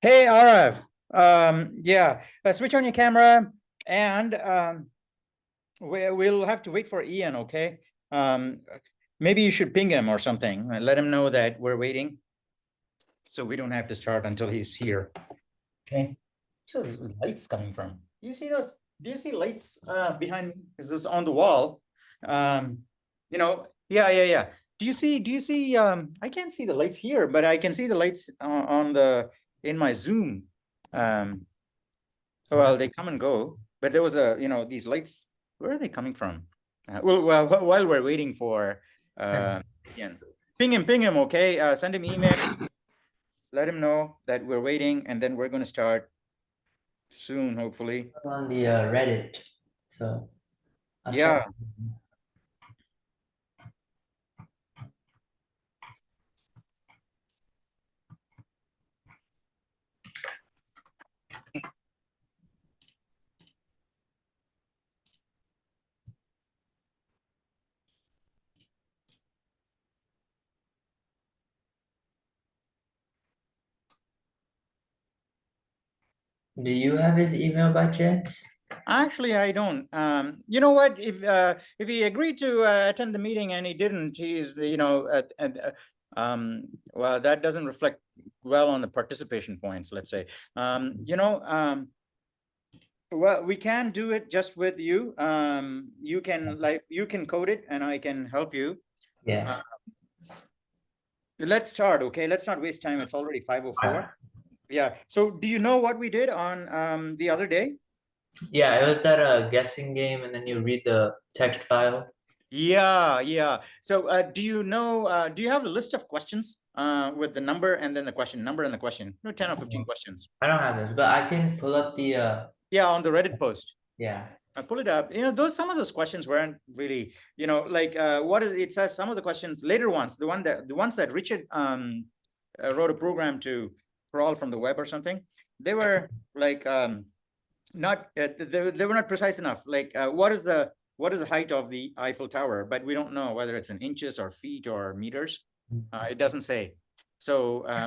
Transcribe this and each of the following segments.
Hey, Arav. Yeah, switch on your camera and we'll have to wait for Ian, okay? Um, Maybe you should ping him or something. Let him know that we're waiting so we don't have to start until he's here. Okay. So the lights coming from. Do you see those? Do you see lights behind me? Is this on the wall? Um, yeah. Do you see I can't see the lights here, but I can see the lights on the in my Zoom. Um, well, they come and go, but there was these lights. Where are they coming from? Well, while we're waiting for Ian, ping him, okay? Send him email, let him know that we're waiting, and then we're going to start soon, hopefully. On the Reddit. So I'll try. Yeah, Do you have his email by chance? actually, I don't. You know what? If he agreed to attend the meeting and he didn't, well, that doesn't reflect well on the participation points, let's say. Well, we can do it just with you. You can code it and I can help you. Yeah. Uh, let's start, okay? Let's not waste time. It's already 5:04. Yeah. So do you know what we did on the other day? Yeah, it was that guessing game, and then you read the text file. Yeah. So do you have a list of questions with the number and then the question, number and the question? No, 10 or 15 questions. I don't have this, but I can pull up the Yeah, on the Reddit post. yeah. I pull it up. Those some of those questions weren't really, like what is it says some of the questions later ones, the ones that Richard wrote a program to crawl from the web or something, they were like not they were not precise enough. Like what is the height of the Eiffel Tower? But we don't know whether it's in inches or feet or meters. It doesn't say. So,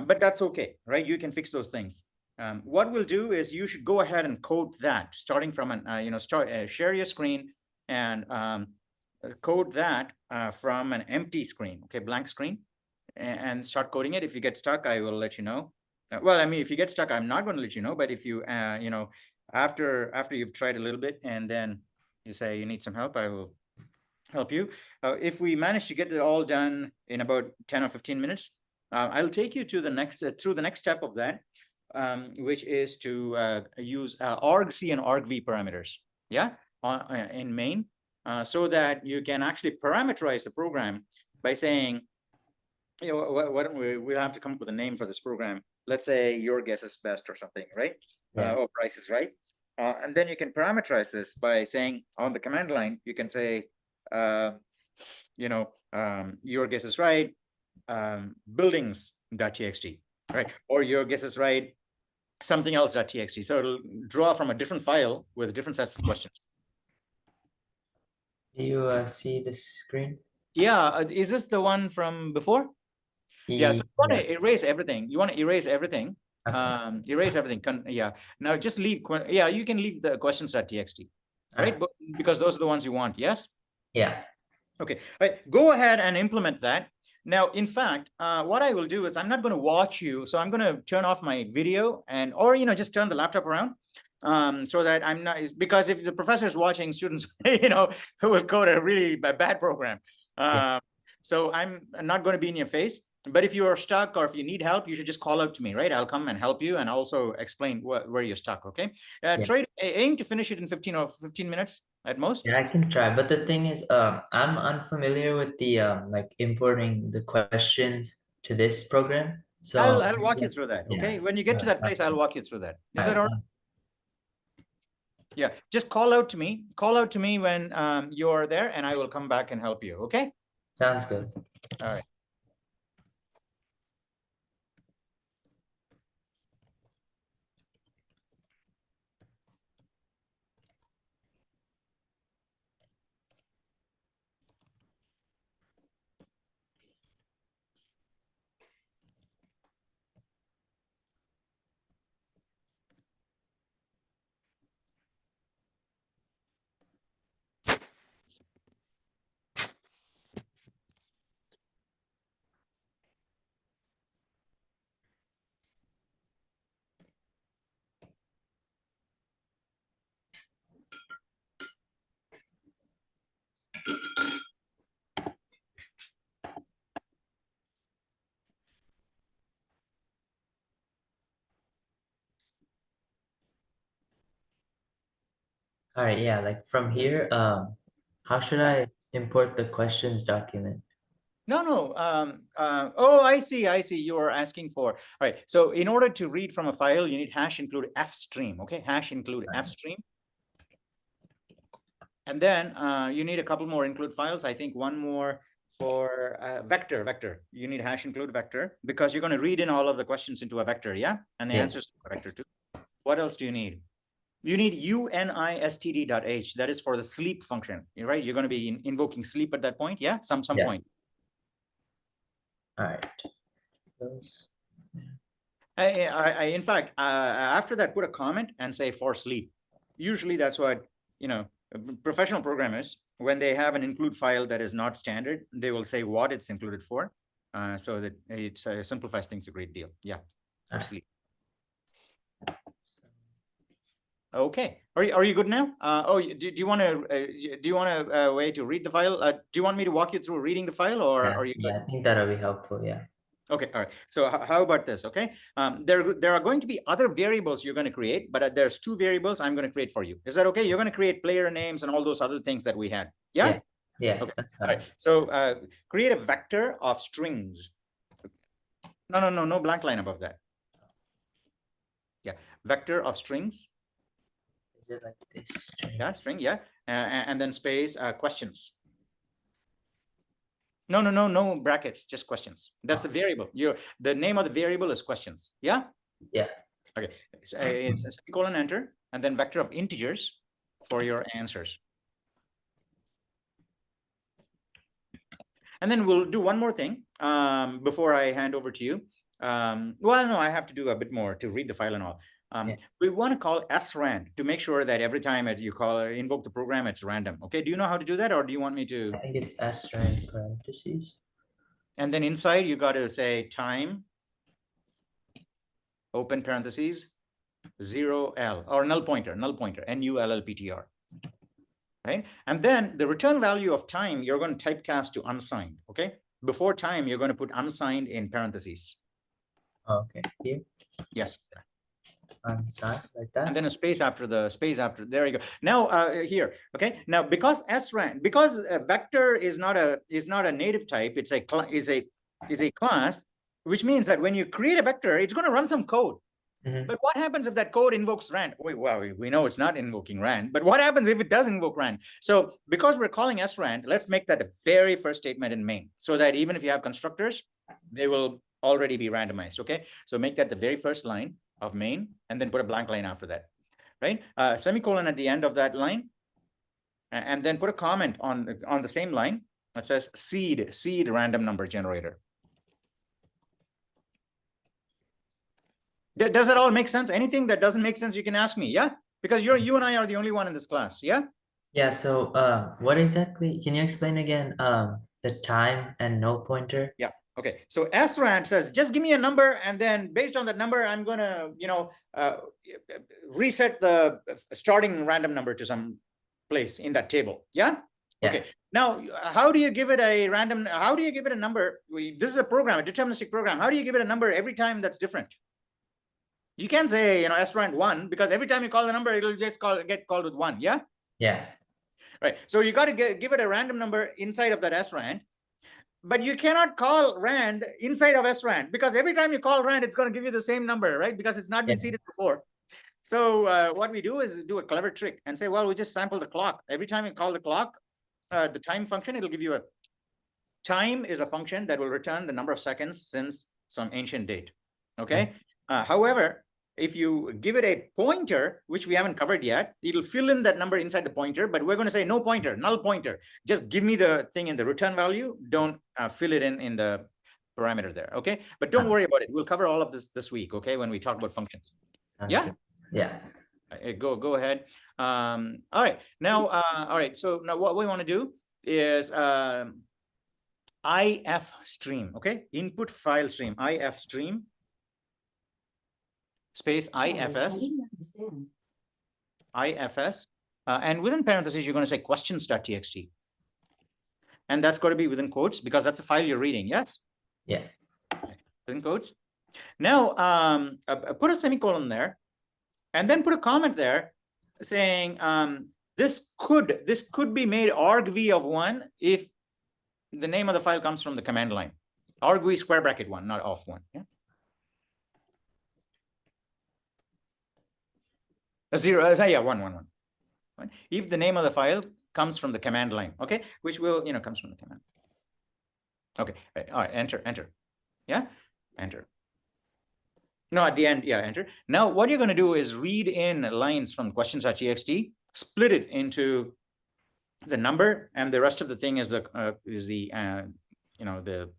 but that's okay, right? You can fix those things. What we'll do is you should go ahead and code that starting from an, share your screen and code that from an empty screen, okay, blank screen, and start coding it. If you get stuck, I will let you know. Well, I mean, if you get stuck, I'm not going to let you know. But if you, after you've tried a little bit and then you say you need some help, I will help you. If we manage to get it all done in about 10 or 15 minutes, I'll take you to the next through the next step of that, which is to use argc and argv parameters. Yeah, in main, so that you can actually parameterize the program by saying, why don't we'll have to come up with a name for this program. Let's say your guess is best or something, right? Yeah. Or price is right. And then you can parameterize this by saying on the command line, you can say, uh, your guess is right, buildings.txt, right? Or your guess is right, something else.txt. So it'll draw from a different file with different sets of questions. Do you see the screen? Yeah, is this the one from before? Yeah, so you want Yeah. to erase everything. You want to erase everything. Okay. Erase everything. Yeah. Now just leave. Yeah, you can leave the questions.txt, All right? right. Because those are the ones you want. Yes. Yeah. Okay. All right. Go ahead and implement that. Now, in fact, what I will do is I'm not going to watch you, so I'm going to turn off my video or just turn the laptop around, so that I'm not, because if the professor is watching, students who will code a really bad program. Yeah. Um, so I'm not going to be in your face. But if you are stuck or if you need help, you should just call out to me, right? I'll come and help you and also explain where you're stuck. Okay. Yeah. Try to aim to finish it in 15 minutes at most. Yeah, I can try. But the thing is, I'm unfamiliar with the like importing the questions to this program. So I'll walk you through that. yeah. Okay. When you get to that place, I'll walk you through that. Is All that right. all right? Yeah. Just call out to me. Call out to me when you're there and I will come back and help you. Okay. Sounds good. All right. All right, yeah, like from here, how should I import the questions document? No. Oh, I see. You are asking for. All right. So in order to read from a file, you need hash include f stream. Okay. Hash include f stream. And then you need a couple more include files. I think one more for vector. You need hash include vector because you're going to read in all of the questions into a vector. Yeah. And the Yeah. answers to a vector too. What else do you need? You need unistd.h. That is for the sleep function, right? You're going to be invoking sleep at that point. Yeah. Some Yeah. point. All right. Those. In fact, after that, put a comment and say for sleep. Usually that's what, professional programmers, when they have an include file that is not standard, they will say what it's included for, so that it simplifies things a great deal. Yeah, for All right. sleep. Okay, are you good now? Do you want a way to read the file? Do you want me to walk you through reading the file, or Yeah, are you good? yeah, I think that'll be helpful. Yeah. Okay, all right. So how about this? Okay, there are going to be other variables you're going to create, but there's two variables I'm going to create for you. Is that okay? You're going to create player names and all those other things that we had. Yeah. Yeah. Okay. That's All fine. right. So create a vector of strings. No blank line above that. Yeah, vector of strings. Is it like this string? Yeah, string. Yeah, and then space questions. No brackets, just questions. That's a variable. The name of the variable is questions. Yeah. Yeah. Okay, it's a semicolon enter, and then vector of integers for your answers. And then we'll do one more thing before I hand over to you. Well, no, I have to do a bit more to read the file and all. We want to call srand to make sure that every time you call or invoke the program, it's random. Okay, do you know how to do that, or do you want me to? I think it's srand parentheses. And then inside you got to say time, open parentheses, 0L, or null pointer, nullptr. Right? And then the return value of time, you're going to typecast to unsigned. Okay. Before time, you're going to put unsigned in parentheses. Okay. Here. Yes. Unsigned like that. And then a space after the space after. There you go. Now here. Okay. Now because srand, because a vector is not a native type, it's a class, which means that when you create a vector, it's going to run some code. But what happens if that code invokes rand? Well, we know it's not invoking rand, but what happens if it does invoke rand? So because we're calling srand, let's make that the very first statement in main, so that even if you have constructors, they will already be randomized. Okay, so make that the very first line of main, and then put a blank line after that, right? Semicolon at the end of that line, and then put a comment on the same line that says seed random number generator. Does it all make sense? Anything that doesn't make sense, you can ask me. Yeah, because you and I are the only one in this class. Yeah. Yeah. So, what exactly? Can you explain again? The time and no pointer. Yeah. Okay. So srand says, just give me a number, and then based on that number, I'm gonna, reset the starting random number to some place in that table. Yeah. Okay. Now, how do you give it a random? How do you give it a number? This is a program, a deterministic program. How do you give it a number every time that's different? You can say, srand 1, because every time you call the number, it'll just get called with 1. Yeah. Yeah. Right. So you got to give it a random number inside of that srand, but you cannot call rand inside of srand, because every time you call rand, it's going to give you the same number, right? Because it's not been seeded before. So what we do is do a clever trick and say, well, we just sample the clock. Every time you call the clock, the time function, it'll give you a time is a function that will return the number of seconds since some ancient date. Okay. However, if you give it a pointer, which we haven't covered yet, it'll fill in that number inside the pointer, but we're going to say no pointer, null pointer. Just give me the thing in the return value. Don't fill it in the parameter there. Okay. But don't worry about it. We'll cover all of this week. Okay. When we talk about functions. Yeah. Yeah. Go ahead. All right. Now, all right. So now what we want to do is if stream. Okay. Input file stream, if stream. Space ifs, and within parentheses, you're going to say questions.txt. And that's going to be within quotes, because that's a file you're reading. Yes? Yeah. Within quotes. Now, put a semicolon there, and then put a comment there saying this could be made argv of 1 if the name of the file comes from the command line. Argv square bracket 1, not of 1. Yeah. A 0, yeah, 1, 1, 1. Right? If the name of the file comes from the command line, okay, which will, comes from the command. Okay, all right, enter. Yeah, enter. No, at the end, yeah, enter. Now, what you're going to do is read in lines from questions.txt, split it into the number, and the rest of the thing is the the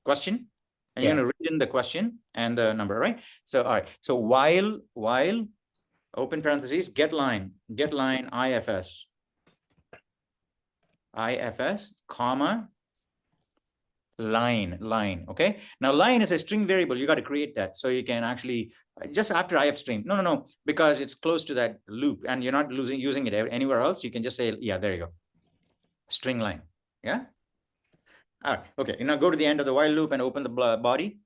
question, and you're going to read in the question and the number, right? So, all right. So while open parentheses, get line ifs, comma, line. Okay. Now line is a string variable. You got to create that. So you can actually just after if stream. No, because it's close to that loop and you're not using it anywhere else. You can just say, yeah, there you go. String line. Yeah. All right. Okay. Now go to the end of the while loop and open the body.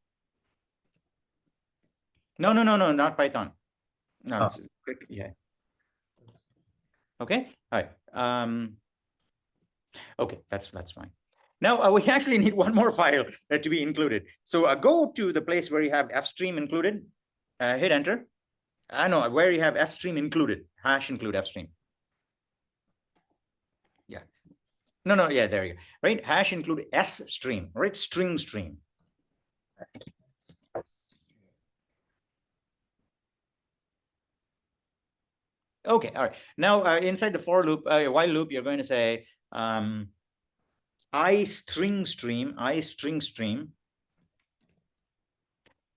No, not Python. No, it's quick. Yeah. Okay. All right. Okay, that's fine. Now we actually need one more file to be included. So go to the place where you have fstream included, hit enter. I know where you have fstream included, hash include fstream. Yeah. No, yeah, there you go. Right, hash include s stream, right, string stream. Okay, all right. Now inside the for loop, while loop, you're going to say I string stream,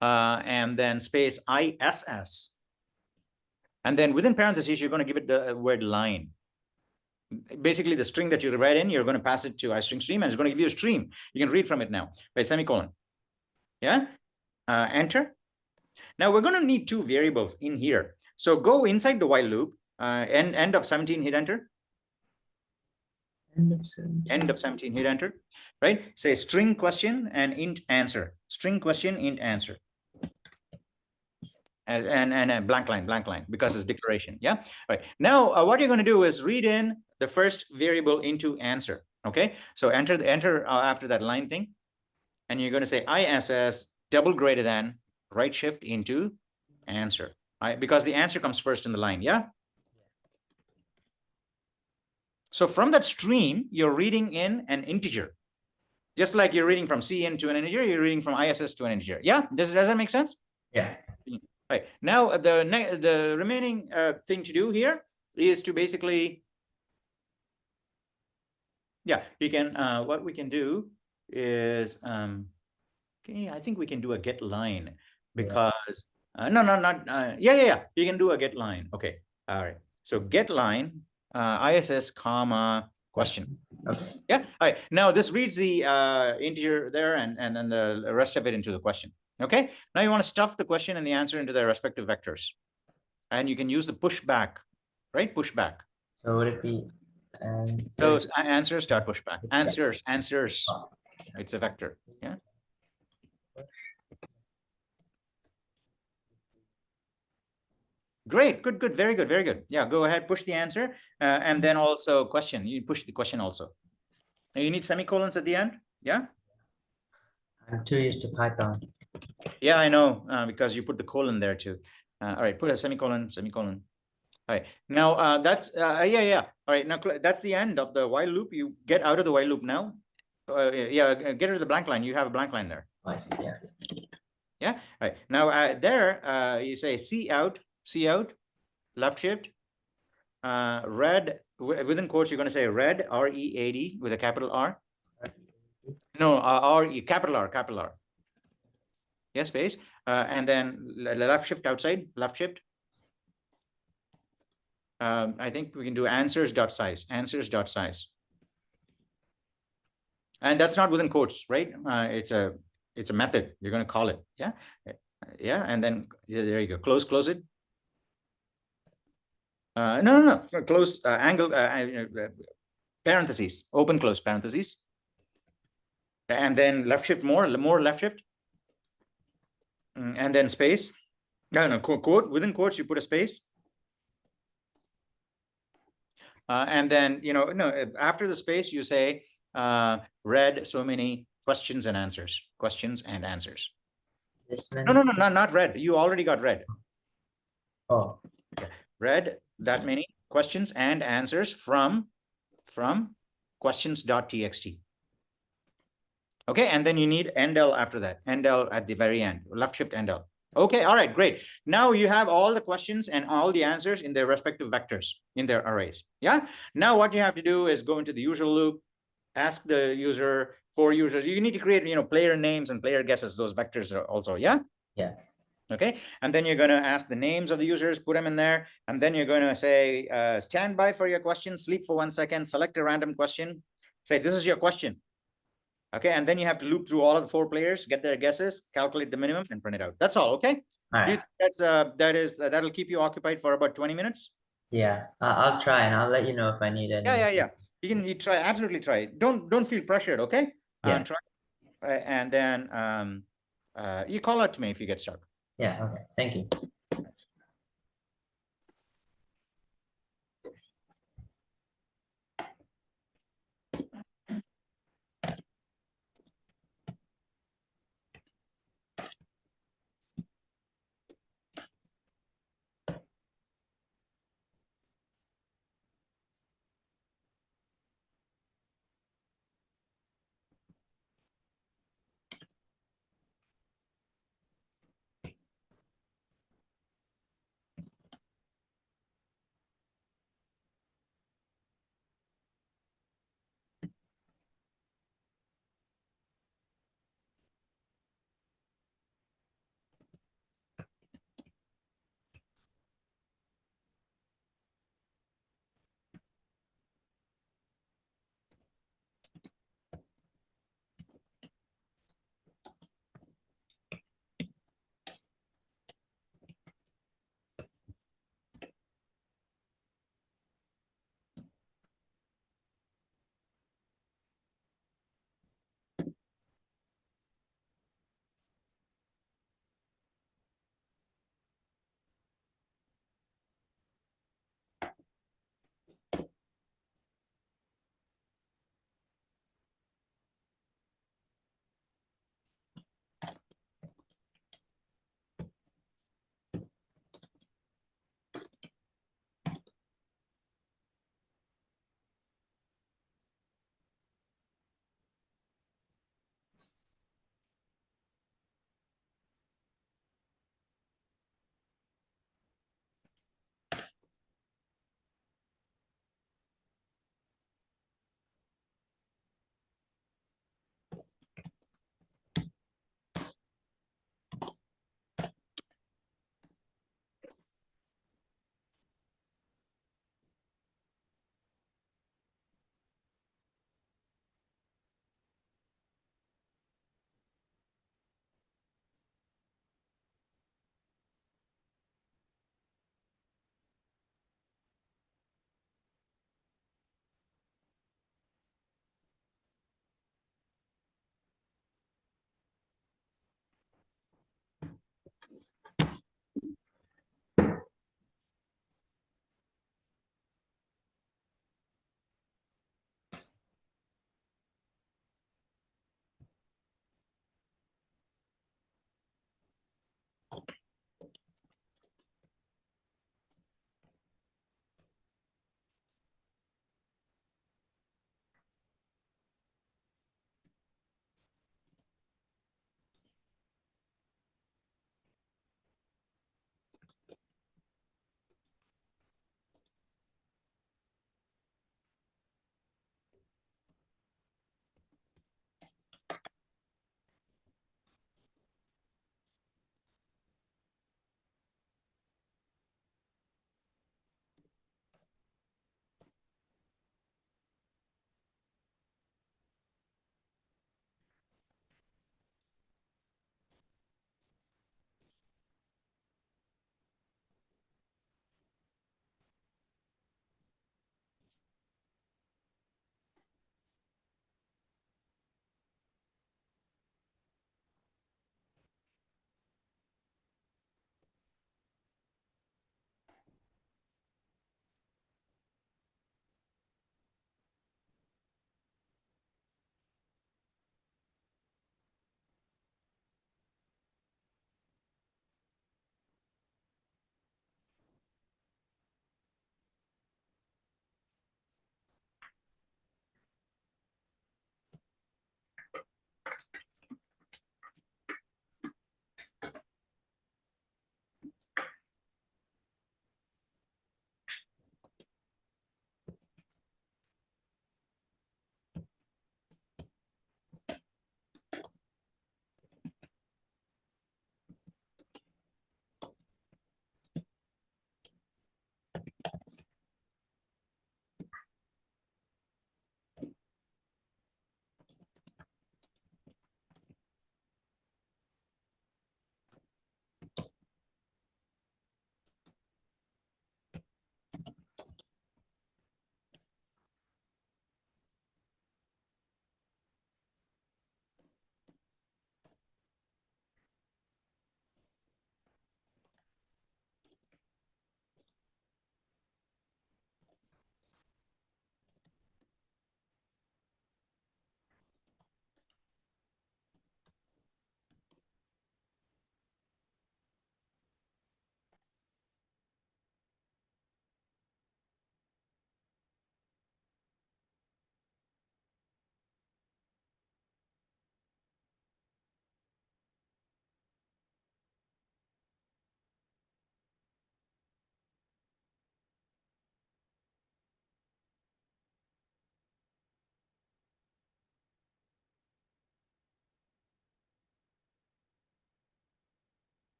and then space ISS. And then within parentheses, you're going to give it the word line. Basically, the string that you read in, you're going to pass it to iString stream, and it's going to give you a stream. You can read from it now, right? Semicolon. Yeah. Enter. Now we're going to need 2 variables in here. So go inside the while loop, end of 17, hit enter. End of 17, hit enter. Right? Say string question and int answer. String question, int answer. And a blank line because it's declaration. Yeah. All right. Now what you're going to do is read in the first variable into answer. Okay. So enter after that line thing, and you're going to say ISS double greater than right shift into answer. Because the answer comes first in the line. Yeah. So from that stream, you're reading in an integer. Just like you're reading from CN to an integer, you're reading from ISS to an integer. Yeah. Does that make sense? Yeah. Right. Now the remaining thing to do here is to basically, yeah, you can what we can do is okay, I think we can do a get line because yeah, you can do a get line. Okay. All right. So get line ISS comma question. Okay. Yeah. All right. Now this reads the integer there and then the rest of it into the question. Okay. Now you want to stuff the question and the answer into their respective vectors, and you can use the pushback, right? Pushback. So would it be so answers dot pushback. Answers. It's a vector. Yeah. Great. Good. Very good. Yeah. Go ahead. Push the answer, and then also question. You push the question also. Now you need semicolons at the end. Yeah. I'm too used to Python. Yeah, I know, because you put the colon there too. All right, put a semicolon. All right, now that's yeah. All right, now that's the end of the while loop. You get out of the while loop now. Yeah, get rid of the blank line. You have a blank line there. I see. Yeah. Yeah. All right. Now there, you say C out, left shift, red within quotes. You're going to say red, READ with a capital R. No, capital R. Yes, space, and then left shift outside, left shift. I think we can do answers.size, and that's not within quotes, right? It's a method. You're going to call it, yeah, and then there you go. Close it. No. Close angle parentheses, open close parentheses, and then left shift more left shift. And then space. No, quote within quotes you put a space. And then, no, after the space, you say, read so many questions and answers, questions and answers. This No, many? no, no, not read. You already got read. Oh, Read that many questions and answers from questions.txt. Okay, and then you need endl after that, endl at the very end, left shift endl. Okay, all right, great. Now you have all the questions and all the answers in their respective vectors in their arrays. Yeah. Now what you have to do is go into the usual loop, ask the user for users. You need to create, player names and player guesses, those vectors are also. Yeah. yeah. Okay, and then you're going to ask the names of the users, put them in there, and then you're going to say, stand by for your question, sleep for 1 second, select a random question, say, this is your question. Okay, and then you have to loop through all of the 4 players, get their guesses, calculate the minimum, and print it out. That's all. Okay. All Do you right. think that'll keep you occupied for about 20 minutes? Yeah, I'll try and I'll let you know if I need any. Yeah. You try, absolutely try. Don't feel pressured. Okay. Yeah. Try, and then you call out to me if you get stuck. Yeah. Okay. Thank you.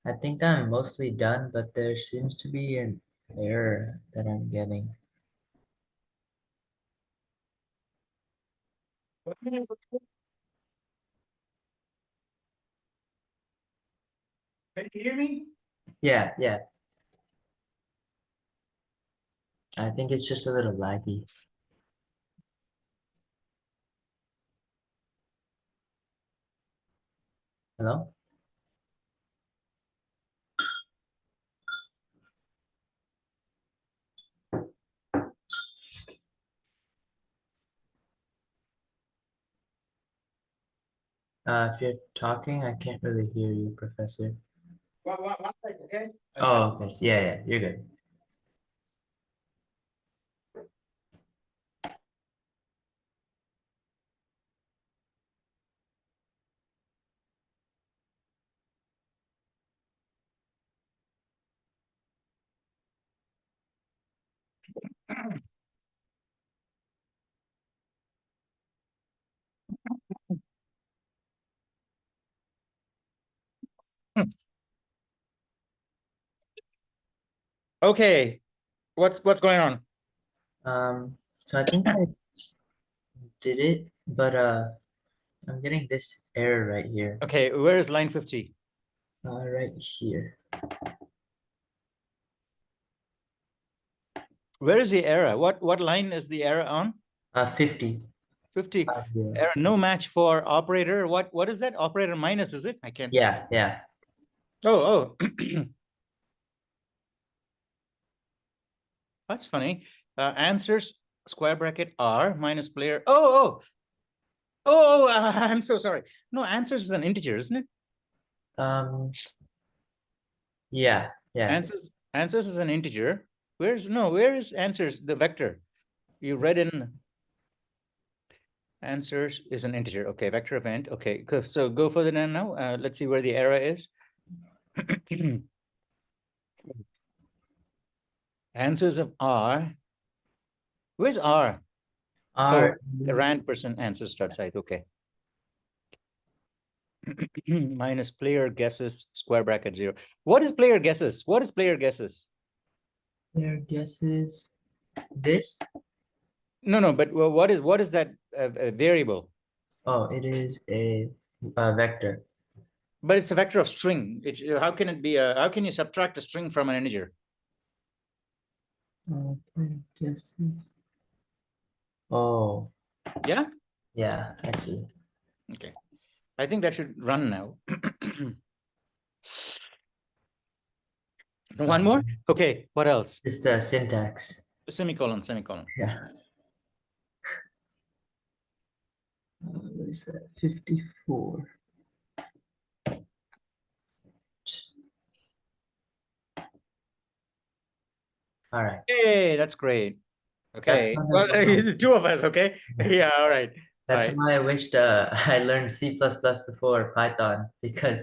I think I'm mostly done, but there seems to be an error that I'm getting. Can you hear me? Yeah, yeah. I think it's just a little laggy. Hello? If you're talking, I can't really hear you, Professor. One second, okay? Oh, okay. Yeah, yeah, you're good. Okay, what's going on? So I think I did it, but I'm getting this error right here. Okay, where is line 50? Right here. Where is the error? What line is the error on? 50. 50 50. error, no match for operator. What is that? Operator minus, is it? I can't. Yeah, yeah. Oh, that's funny. Answers square bracket R minus player. I'm so sorry. No, answers is an integer, isn't it? Um, yeah, yeah. Answers is an integer. Where is answers the vector? You read in answers is an integer. Okay, vector event. Okay, so go further down now. Let's see where the error is. Answers of R. Where's R? Oh, R, rand person answers dot site. Okay. Minus player guesses square bracket 0. What is player guesses? What is player guesses? their guesses. This? No, but what is that variable? Oh, it is a vector. But it's a vector of string. How can it be how can you subtract a string from an integer? Player guesses. Oh, Yeah. yeah, I see. Okay. I think that should run now. One more. Okay. What else? It's the syntax. Semicolon. Semicolon. Yeah. What is that? 54. All right. Hey, that's great. That's Okay. kind Well, of the two of us. Okay. Yeah. All right. All that's right. why I wished I learned C++ before Python because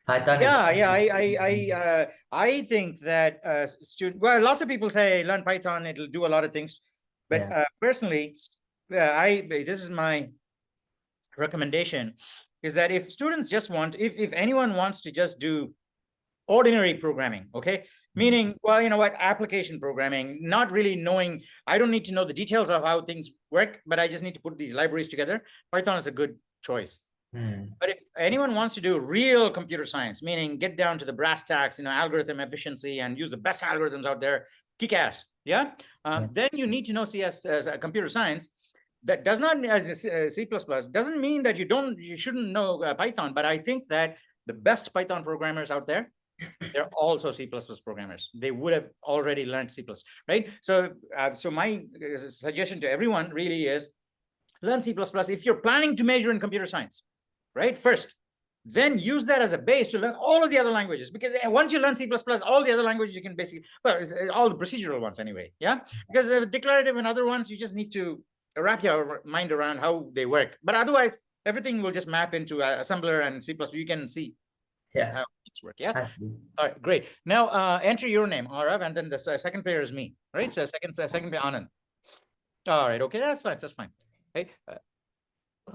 Python is Yeah, I think that student. Well, lots of people say learn Python; it'll do a lot of things. But yeah. personally, I this is my recommendation: is that if students just want, if anyone wants to just do ordinary programming, okay, meaning, well, you know what, application programming, not really knowing, I don't need to know the details of how things work, but I just need to put these libraries together. Python is a good choice. Hmm. But if anyone wants to do real computer science, meaning get down to the brass tacks, algorithm efficiency and use the best algorithms out there, kick ass, yeah? Yeah. Then you need to know CS, computer science. That does not C++ doesn't mean that you shouldn't know Python, but I think that the best Python programmers out there, they're also C++ programmers. They would have already learned C++, right? So, so my suggestion to everyone really is learn C++ if you're planning to major in computer science, right? First, then use that as a base to learn all of the other languages, because once you learn C++, all the other languages you can basically, well, it's all the procedural ones anyway, yeah? Because declarative and other ones, you just need to wrap your mind around how they work. But otherwise, everything will just map into assembler and C++. You can see Yeah. how things work, yeah? I see. All right, great. Now enter your name, Arav, and then the second player is me, right? So second player, Anand. All right, okay, that's fine, that's fine. Right?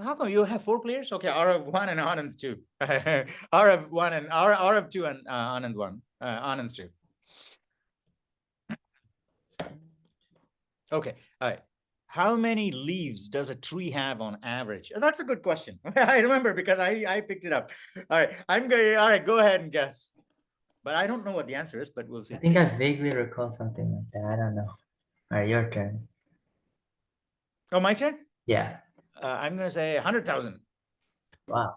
How come you have 4 players? Okay, R of 1 and Anand 2. R of 1 and R of 2 and Anand 1. Anand 2. Okay, all right. How many leaves does a tree have on average? That's a good question. I remember because I picked it up. All right, I'm going. All right, go ahead and guess. But I don't know what the answer is, but we'll see. I think I vaguely recall something like that. I don't know. All right, your turn. Oh, my turn? Yeah. I'm going to say 100,000. Wow.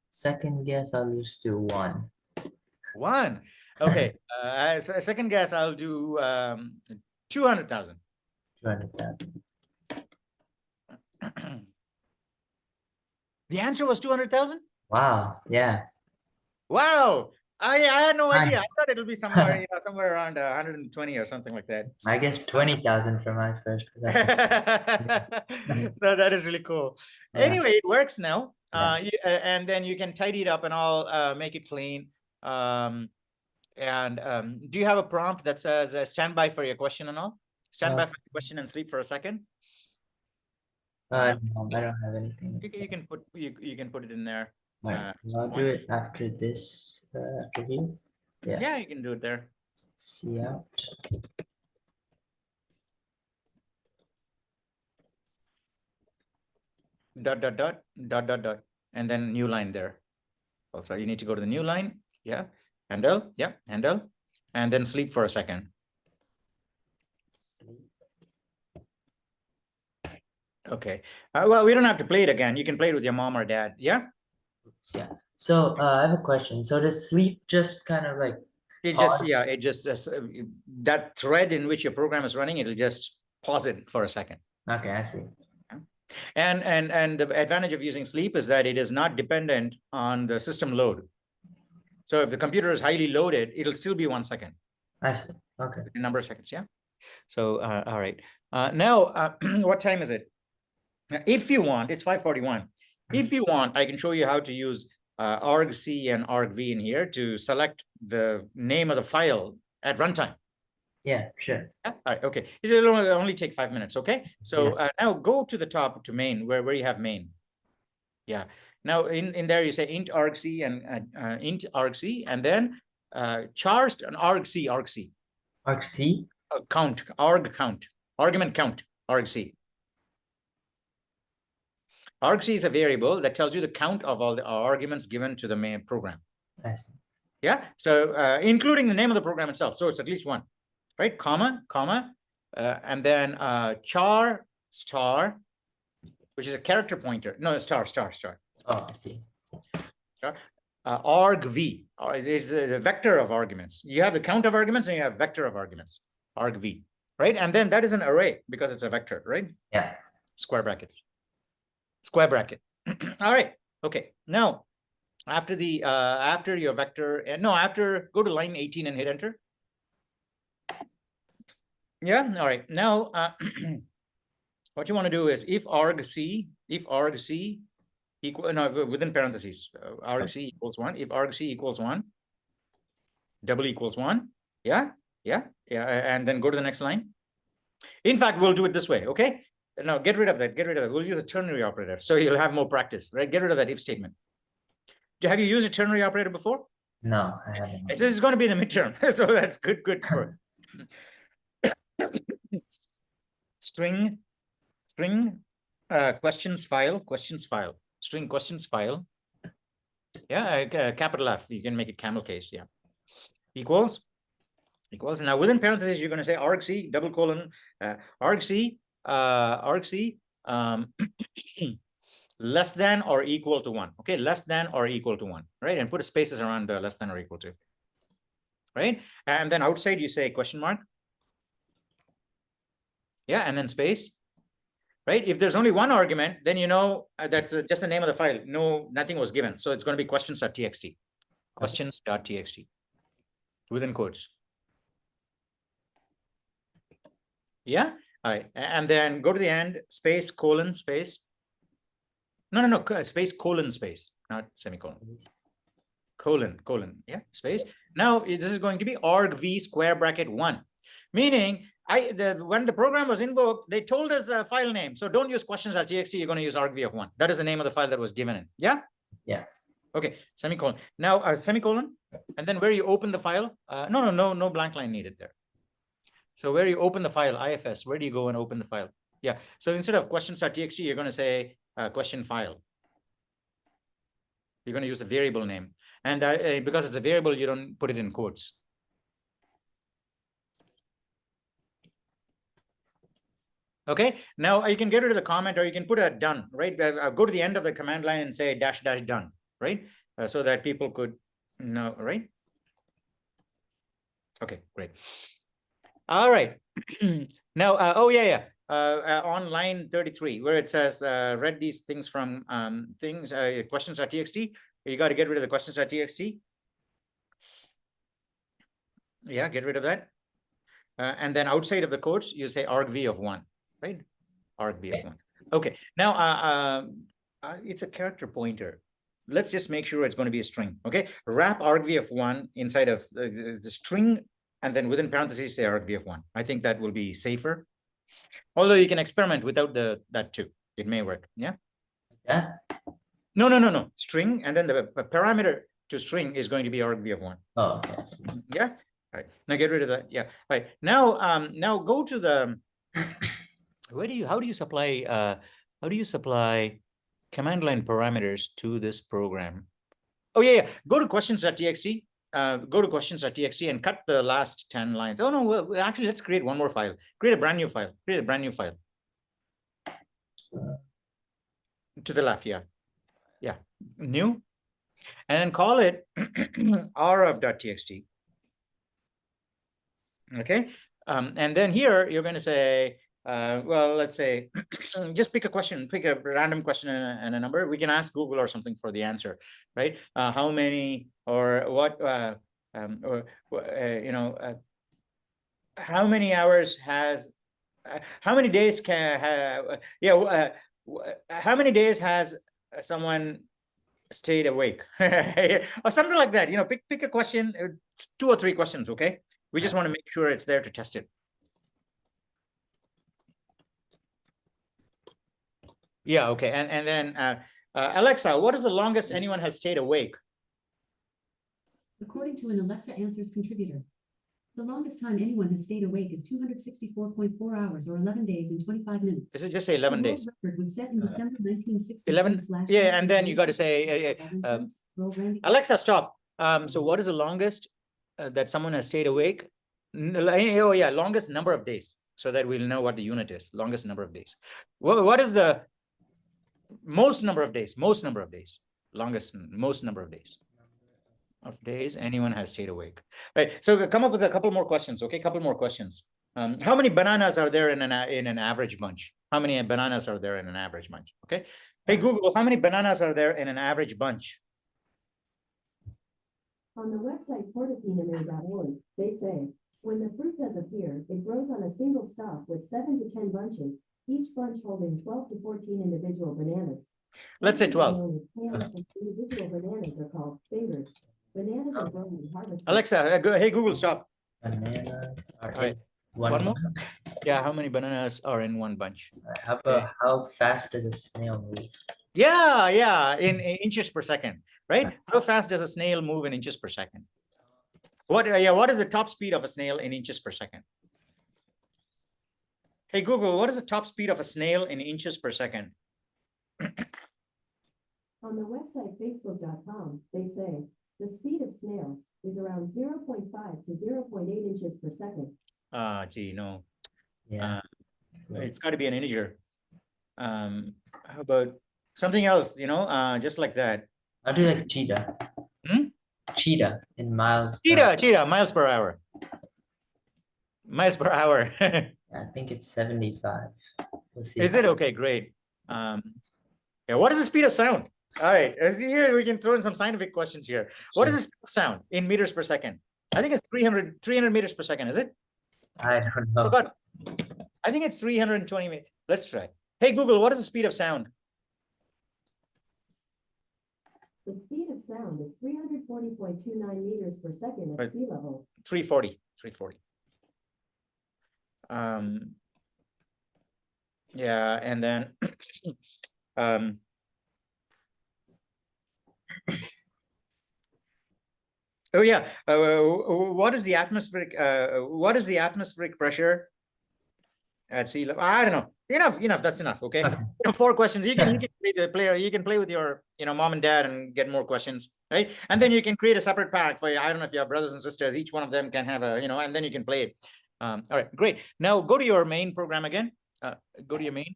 Second guess, I'll just do 1. 1. Okay. Second guess, I'll do 200,000. 200,000. The answer was 200,000? Wow. Yeah. Wow. I had no idea. I Nice. thought it'll be somewhere, somewhere around 120 or something like that. I guess 20,000 for my first possession. So that is really cool. Yeah. Anyway, it works now. Yeah. And then you can tidy it up and all, make it clean. Do you have a prompt that says stand by for your question and all? Stand by for your question and sleep for a second. No, I don't have anything. You can put you can put it in there. Right, so I'll do it after this, after here. Yeah. Yeah, you can do it there. See out. Dot dot dot dot dot dot, and then new line there. Also, you need to go to the new line. Yeah, handle. Yeah, handle, and then sleep for a second. Okay. Well, we don't have to play it again. You can play it with your mom or dad. Yeah. Yeah. So I have a question. So does sleep just kind of like It pause? just it just that thread in which your program is running, it'll just pause it for a second. Okay, I see. And the advantage of using sleep is that it is not dependent on the system load. So if the computer is highly loaded, it'll still be 1 second. I see. Okay. A number of seconds. Yeah. So all right. Now what time is it? If you want, it's 5:41. If you want, I can show you how to use argc and argv in here to select the name of the file at runtime. Yeah, sure. Yeah? All right, okay. It'll only take 5 minutes, okay? So now go to the top to main, where you have main. Yeah. Now in there you say int argc and int argc, and then charged an argc argc count, argument count argc. Argc is a variable that tells you the count of all the arguments given to the main program. I see. Yeah, so including the name of the program itself. So it's at least 1, right? Comma, and then char star, which is a character pointer. No, star. Oh, I see. Argv is a vector of arguments. You have the count of arguments and you have vector of arguments. Argv, right? And then that is an array because it's a vector, right? Yeah. Square brackets. Square bracket. All right. Okay. Now, after the after your vector, go to line 18 and hit enter. Yeah. All right. Now, what you want to do is if argc equal within parentheses argc equals 1. If argc equals 1, double equals 1. Yeah. And then go to the next line. In fact, we'll do it this way. Okay. Now get rid of that. We'll use a ternary operator. So you'll have more practice, right? Get rid of that if statement. Have you used a ternary operator before? No, I haven't. So it's going to be in the midterm. So that's good for string questions file, string questions file. Yeah, capital F. You can make it camel case. Yeah. Equals. Now within parentheses, you're going to say argc double colon argc less than or equal to 1. Okay, less than or equal to 1, right? And put spaces around less than or equal to, right? And then outside you say question mark. Yeah, and then space, right? If there's only 1 argument, then you know that's just the name of the file. No, nothing was given. So it's going to be questions.txt. Questions.txt within quotes. Yeah. All right. And then go to the end, space, colon, space. No, space, colon, space, not semicolon. Colon, yeah, space. Now this is going to be argv square bracket 1, meaning when the program was invoked, they told us a file name. So don't use questions.txt. You're going to use argv of 1. That is the name of the file that was given in. Yeah. Yeah. Okay. Semicolon. Now semicolon, and then where you open the file. No blank line needed there. So where you open the file, IFS, where do you go and open the file? Yeah. So instead of questions.txt, you're going to say question file. You're going to use a variable name. And because it's a variable, you don't put it in quotes. Okay. Now you can get rid of the comment, or you can put a done, right? Go to the end of the command line and say dash dash done, right? So that people could know, right? Okay, great. All right. Now, oh yeah. On line 33, where it says read these things from questions.txt. You got to get rid of the questions.txt. Yeah, get rid of that. And then outside of the quotes, you say argv of 1, right? Argv of 1. Okay. Now, it's a character pointer. Let's just make sure it's going to be a string. Okay. Wrap argv of 1 inside of the string, and then within parentheses say argv of 1. I think that will be safer. Although you can experiment without that too. It may work. Yeah. Yeah. No. String, and then the parameter to string is going to be argv of 1. Oh, okay. Yeah. All right. Now get rid of that. Yeah. All right. Now go to the how do you supply command line parameters to this program? Oh yeah. Go to questions.txt. Go to questions.txt and cut the last 10 lines. Oh no, well, actually let's create one more file. Create a brand new file. To the left, yeah. New. And then call it rf.txt. Okay. And then here you're going to say, well, let's say, just pick a random question and a number. We can ask Google or something for the answer, right? How many or what, how many hours has, how many days how many days has someone stayed awake? Or something like that. Pick a question, 2 or 3 questions, okay? We just want to make sure it's there to test it. Yeah, okay. And then Alexa, what is the longest anyone has stayed awake? According to an Alexa Answers contributor, the longest time anyone has stayed awake is 264.4 hours or 11 days and 25 minutes. This is just say 11 days. The world record was set in December 1960. 11. Yeah, and then you got to say, Alexa, stop. So what is the longest that someone has stayed awake? Oh yeah, longest number of days, so that we'll know what the unit is. Longest number of days. What is the most number of days? Most number of days anyone has stayed awake. Right. So come up with a couple more questions. Okay, couple more questions. How many bananas are there in an average bunch? How many bananas are there in an average bunch? Okay. Hey Google, how many bananas are there in an average bunch? On the website portofename.org, they say, when the fruit does appear, it grows on a single stalk with 7 to 10 bunches, each bunch holding 12 to 14 individual bananas. Let's say 12. Individual bananas are called fingers. Bananas are grown and harvested. Alexa, hey Google, stop. Bananas are All right. in one One more? bunch. Yeah, how many bananas are in one bunch? How about how fast does a snail move? Yeah, in inches per second, right? How fast does a snail move in inches per second? What is the top speed of a snail in inches per second? Hey Google, what is the top speed of a snail in inches per second? On the website facebook.com, they say the speed of snails is around 0.5 to 0.8 inches per second. Gee, no. Yeah. It's got to be an integer. How about something else, just like that? I'll do like cheetah. Cheetah in miles. Cheetah, miles per hour. Miles per hour. I think it's 75. We'll see. Is it? Okay, great. Yeah, what is the speed of sound? All right, as here we can throw in some scientific questions here. What is the speed of sound in meters per second? I think it's 300 meters per second, is it? I don't know. Forgot. I think it's 320 meters. Let's try. Hey Google, what is the speed of sound? The speed of sound is 340.29 meters per second at sea level. 340. Yeah, and then oh yeah, what is the atmospheric pressure at sea level? I don't know. Enough. That's enough. Okay. Okay. 4 questions. You can play the player. You can play with your mom and dad and get more questions, right? And then you can create a separate pack for, I don't know if you have brothers and sisters. Each one of them can have a and then you can play it. All right, great. Now go to your main program again. Go to your main.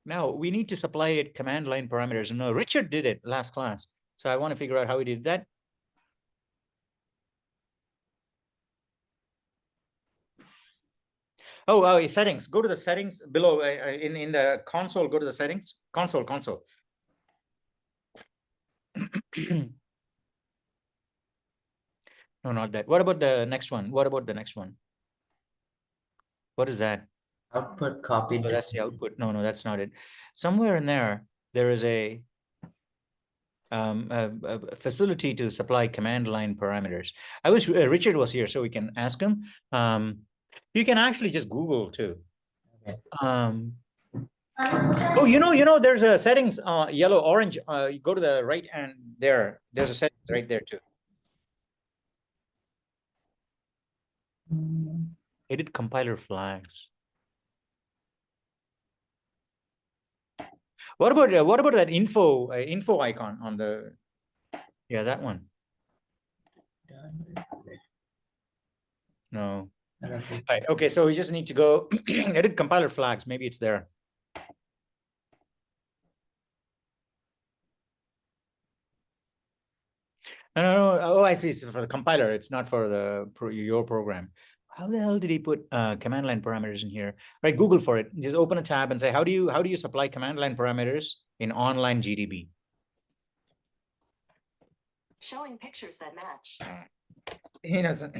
Now we need to supply it command line parameters. No, Richard did it last class, so I want to figure out how he did that. Oh, settings. Go to the settings below in the console. Go to the settings. Console. No, not that. What about the next one? What is that? Output copied. Oh, that's the output. No, that's not it. Somewhere in there is a facility to supply command line parameters. I wish Richard was here so we can ask him. You can actually just Google too. Okay. Oh, there's a settings, yellow, orange. You go to the right and there's a settings right there too. Edit compiler flags. What about that info icon on the? Yeah, that one. No. Right. Okay, so we just need to go edit compiler flags. Maybe it's there. No. Oh, I see. It's for the compiler. It's not for your program. How the hell did he put command line parameters in here? Right, Google for it. Just open a tab and say, how do you supply command line parameters in online GDB? Showing pictures that match. He doesn't.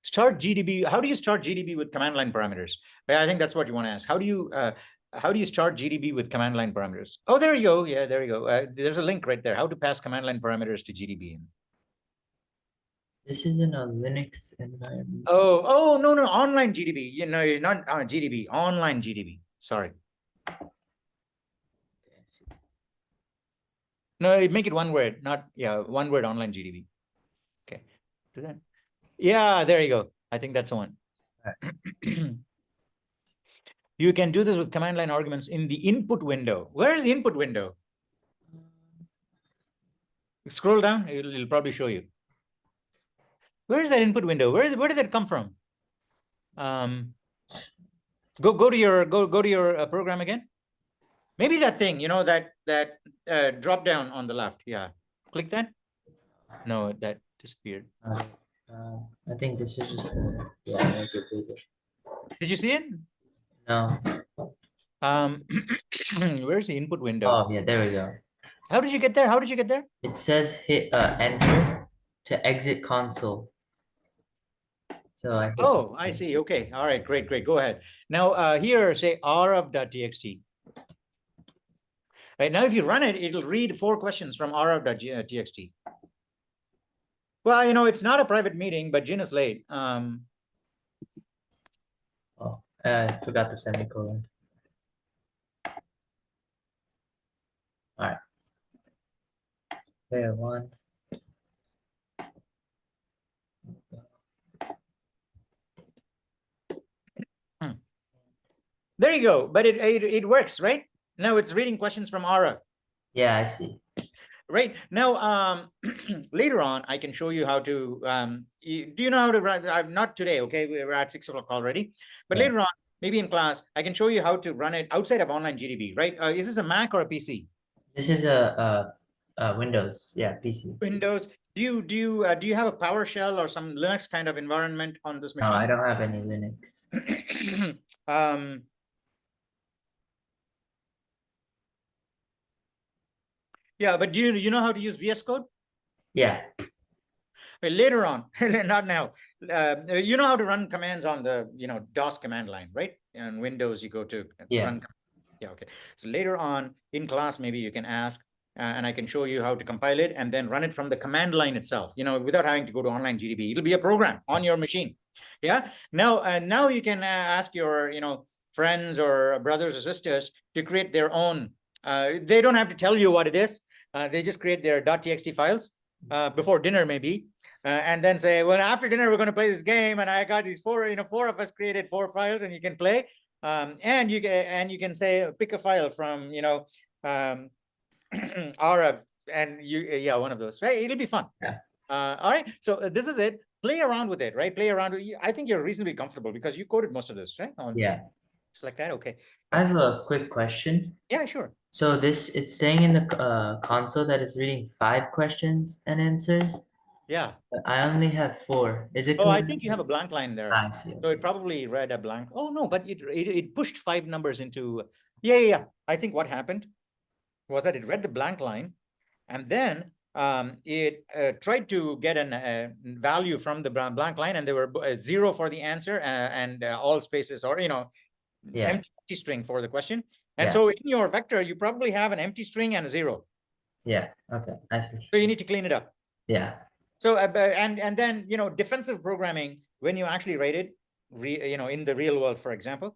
Start GDB. How do you start GDB with command line parameters? I think that's what you want to ask. How do you start GDB with command line parameters? Oh, there you go. Yeah, there you go. There's a link right there. How to pass command line parameters to GDB. This is in a Linux environment. Oh, no, online GDB. Not GDB, online GDB. Sorry. No, make it one word, one word, online GDB. Okay, do that. Yeah, there you go. I think that's the one. Right. You can do this with command line arguments in the input window. Where is the input window? Scroll down, it'll probably show you. Where is that input window? Where did that come from? Go to your program again. Maybe that thing, that drop down on the left. Yeah, click that. No, that disappeared. I think this is just yeah. Did you see it? No. Where's the input window? Oh yeah, there we go. How did you get there? It says hit enter to exit console. So I see. Okay. All right. Great. Go ahead. Now here say rf.txt. Right now, if you run it, it'll read 4 questions from rf.txt. Well, it's not a private meeting, but Jin is late. I forgot the semicolon. All right. Layer 1. There you go. But it works, right? Now it's reading questions from RF. Yeah, I see. Right now, later on, I can show you how to. Do you know how to run? Not today, okay? We're at 6 o'clock already. But yeah, later on, maybe in class, I can show you how to run it outside of online GDB. Right? Is this a Mac or a PC? This is a Windows. Yeah, PC. Windows. Do you have a PowerShell or some Linux kind of environment on this machine? No, I don't have any Linux. Yeah, but do you know how to use VS Code? Yeah. Well, later on, not now. You know how to run commands on the DOS command line, right? And Windows, you go to run. Yeah, okay. So later on in class, maybe you can ask and I can show you how to compile it and then run it from the command line itself, without having to go to online GDB. It'll be a program on your machine. Yeah. Now you can ask your, friends or brothers or sisters to create their own. They don't have to tell you what it is. They just create their .txt files before dinner, maybe. And then say, well, after dinner, we're going to play this game. And I got these four of us created 4 files and you can play. And you can say, pick a file from, RF and one of those, right? It'll be fun. Yeah. All right. So this is it. Play around with it, right? Play around. I think you're reasonably comfortable because you coded most of this, right? Yeah. Select that. Okay. I have a quick question. Yeah, sure. So it's saying in the console that it's reading 5 questions and answers. Yeah. But I only have 4. Is it? Oh, I think you have a blank line there. I see. So it probably read a blank. Oh no, but it pushed 5 numbers into. Yeah. I think what happened was that it read the blank line, and then it tried to get a value from the blank line, and there were 0 for the answer and all spaces, or empty string for the question. And so in your vector, you probably have an empty string and a 0. Yeah. Okay. I see. So you need to clean it up. Yeah. So and then defensive programming, when you actually write it, in the real world, for example,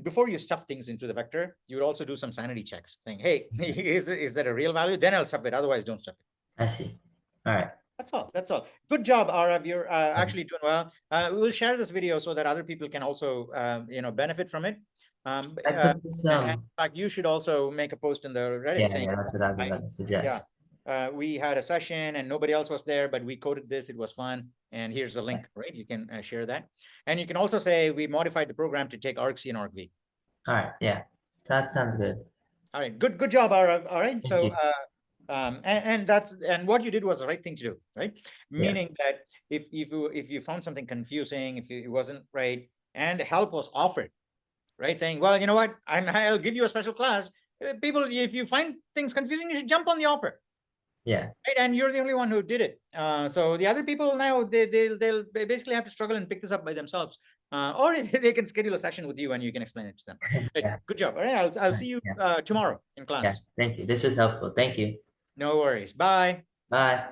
before you stuff things into the vector, you would also do some sanity checks, saying, hey, is that a real value? Then I'll stuff it. Otherwise, don't stuff it. I see. All right. That's all. Good job, Arav. You're actually doing well. We'll share this video so that other people can also, benefit from it. I put this, and in fact, you should also make a post in the Reddit saying, that's what I was about to suggest. we had a session and nobody else was there, but we coded this. It was fun. And here's the link, right? You can share that. And you can also say we modified the program to take argc and argv. All right. Yeah. That sounds good. All right. Good job, Arav. All right. Thank So, you. and what you did was the right thing to do, right? Yeah. Meaning that if you found something confusing, if it wasn't right, and help was offered, right? Saying, well, you know what? I'll give you a special class. People, if you find things confusing, you should jump on the offer. Yeah. Right, and you're the only one who did it. So the other people now they'll basically have to struggle and pick this up by themselves, or they can schedule a session with you and you can explain it to them. Right, Yeah. good job. All right, I'll see you tomorrow in class. Yeah. Thank you. This is helpful. Thank you. No worries. Bye. Bye.